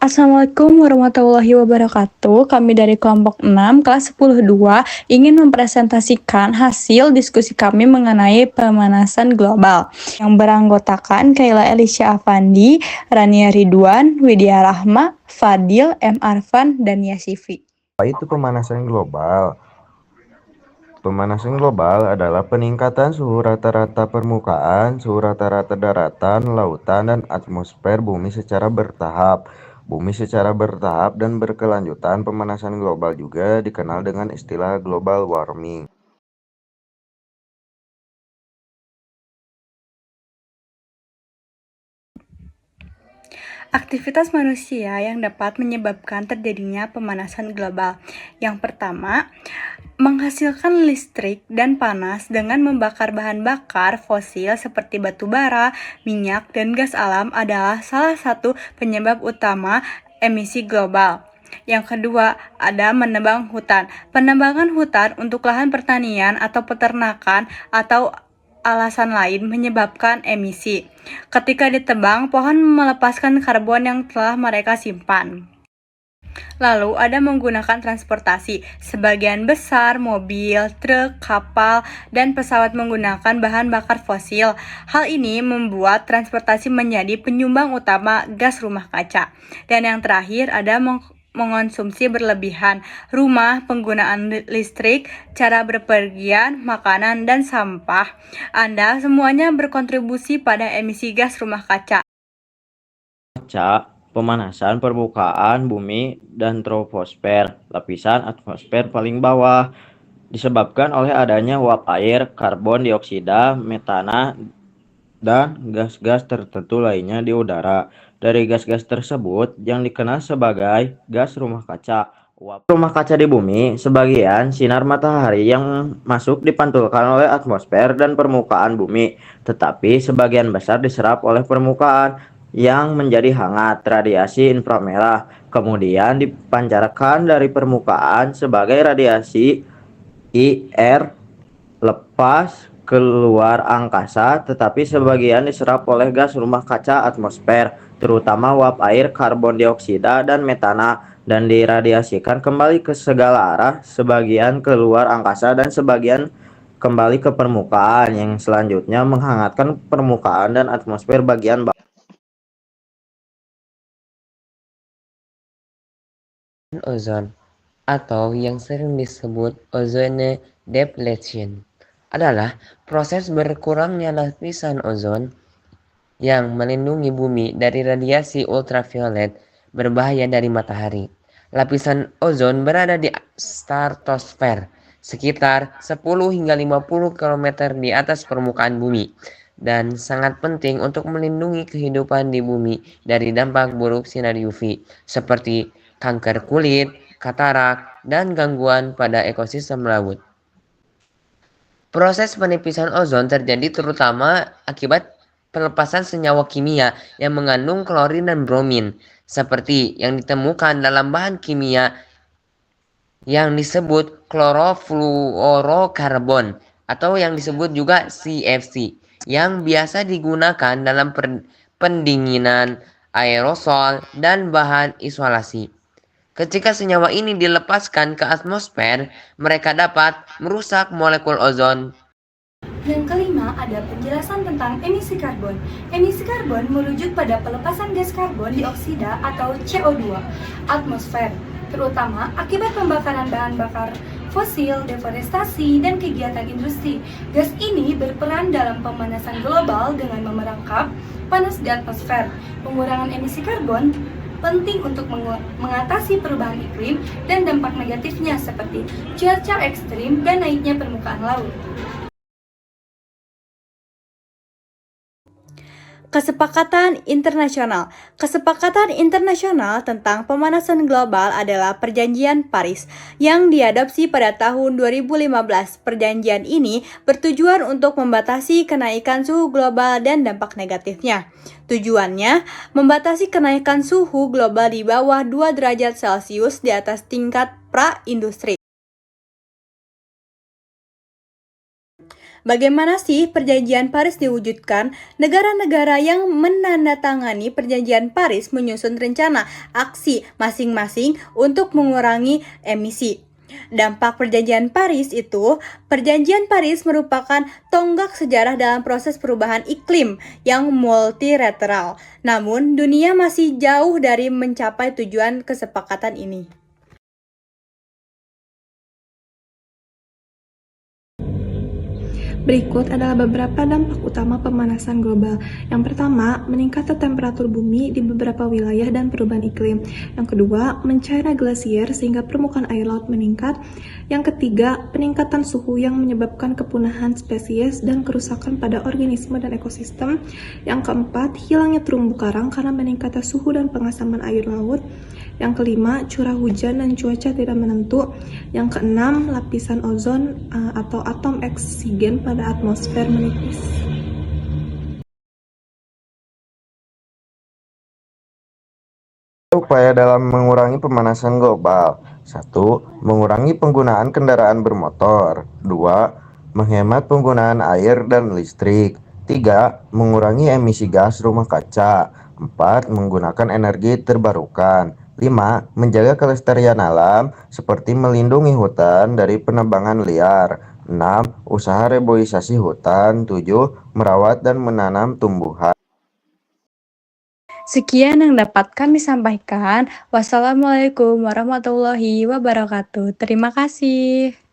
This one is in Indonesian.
Assalamualaikum warahmatullahi wabarakatuh. Kami dari kelompok 6 kelas 10-2 ingin mempresentasikan hasil diskusi kami mengenai pemanasan global yang beranggotakan Kayla Elisha Afandi, Rania Ridwan, Widya Rahma, Fadil, M. Arfan, dan Yasifi. Apa itu pemanasan global? Pemanasan global adalah peningkatan suhu rata-rata permukaan, suhu rata-rata daratan, lautan, dan atmosfer bumi secara bertahap. Bumi secara bertahap dan berkelanjutan. Pemanasan global juga dikenal dengan istilah global warming. Aktivitas manusia yang dapat menyebabkan terjadinya pemanasan global. Yang pertama, menghasilkan listrik dan panas dengan membakar bahan bakar fosil seperti batu bara, minyak, dan gas alam adalah salah satu penyebab utama emisi global. Yang kedua, ada menebang hutan. Penebangan hutan untuk lahan pertanian atau peternakan atau alasan lain menyebabkan emisi. Ketika ditebang, pohon melepaskan karbon yang telah mereka simpan. Lalu ada menggunakan transportasi. Sebagian besar mobil, truk, kapal, dan pesawat menggunakan bahan bakar fosil. Hal ini membuat transportasi menjadi penyumbang utama gas rumah kaca. Dan yang terakhir ada mengonsumsi berlebihan rumah, penggunaan listrik, cara berpergian, makanan, dan sampah. Anda semuanya berkontribusi pada emisi gas rumah kaca. Pemanasan permukaan bumi dan troposfer, lapisan atmosfer paling bawah, disebabkan oleh adanya uap air, karbon dioksida, metana, dan gas-gas tertentu lainnya di udara. Dari gas-gas tersebut yang dikenal sebagai gas rumah kaca. Uap rumah kaca di bumi, sebagian sinar matahari yang masuk dipantulkan oleh atmosfer dan permukaan bumi, tetapi sebagian besar diserap oleh permukaan yang menjadi hangat, radiasi inframerah, kemudian dipancarkan dari permukaan sebagai radiasi IR lepas keluar angkasa, tetapi sebagian diserap oleh gas rumah kaca atmosfer, terutama uap air, karbon dioksida, dan metana, dan diradiasikan kembali ke segala arah, sebagian keluar angkasa dan sebagian kembali ke permukaan, yang selanjutnya menghangatkan permukaan dan atmosfer bagian bawah. Ozon, atau yang sering disebut ozone depletion, adalah proses berkurangnya lapisan ozon yang melindungi bumi dari radiasi ultraviolet berbahaya dari matahari. Lapisan ozon berada di stratosfer, sekitar 10 hingga 50 km di atas permukaan bumi, dan sangat penting untuk melindungi kehidupan di bumi dari dampak buruk sinar UV seperti kanker kulit, katarak, dan gangguan pada ekosistem laut. Proses penipisan ozon terjadi terutama akibat pelepasan senyawa kimia yang mengandung klorin dan bromin, seperti yang ditemukan dalam bahan kimia yang disebut klorofluorokarbon atau yang disebut juga CFC, yang biasa digunakan dalam pendinginan aerosol dan bahan isolasi. Ketika senyawa ini dilepaskan ke atmosfer, mereka dapat merusak molekul ozon. Yang kelima, ada penjelasan tentang emisi karbon. Emisi karbon merujuk pada pelepasan gas karbon dioksida atau CO2 atmosfer, terutama akibat pembakaran bahan bakar fosil, deforestasi, dan kegiatan industri. Gas ini berperan dalam pemanasan global dengan memerangkap panas di atmosfer. Pengurangan emisi karbon penting untuk mengatasi perubahan iklim dan dampak negatifnya seperti cuaca ekstrim dan naiknya permukaan laut. Kesepakatan internasional. Kesepakatan internasional tentang pemanasan global adalah Perjanjian Paris yang diadopsi pada tahun 2015. Perjanjian ini bertujuan untuk membatasi kenaikan suhu global dan dampak negatifnya. Tujuannya membatasi kenaikan suhu global di bawah 2 derajat Celcius di atas tingkat pra-industri. Bagaimana sih Perjanjian Paris diwujudkan? Negara-negara yang menandatangani Perjanjian Paris menyusun rencana aksi masing-masing untuk mengurangi emisi. Dampak Perjanjian Paris itu, Perjanjian Paris merupakan tonggak sejarah dalam proses perubahan iklim yang multilateral. Namun, dunia masih jauh dari mencapai tujuan kesepakatan ini. Berikut adalah beberapa dampak utama pemanasan global. Yang pertama, meningkatnya temperatur bumi di beberapa wilayah dan perubahan iklim. Yang kedua, mencairnya glasier sehingga permukaan air laut meningkat. Yang ketiga, peningkatan suhu yang menyebabkan kepunahan spesies dan kerusakan pada organisme dan ekosistem. Yang keempat, hilangnya terumbu karang karena meningkatnya suhu dan pengasaman air laut. Yang kelima, curah hujan dan cuaca tidak menentu. Yang keenam, lapisan ozon atau atom oksigen pada atmosfer menipis. Upaya dalam mengurangi pemanasan global. 1. Mengurangi penggunaan kendaraan bermotor. 2. Menghemat penggunaan air dan listrik. 3. Mengurangi emisi gas rumah kaca. 4. Menggunakan energi terbarukan. 5. Menjaga kelestarian alam seperti melindungi hutan dari penebangan liar. 6. Usaha reboisasi hutan. 7. Merawat dan menanam tumbuhan. Sekian yang dapat kami sampaikan. Wassalamualaikum warahmatullahi wabarakatuh. Terima kasih.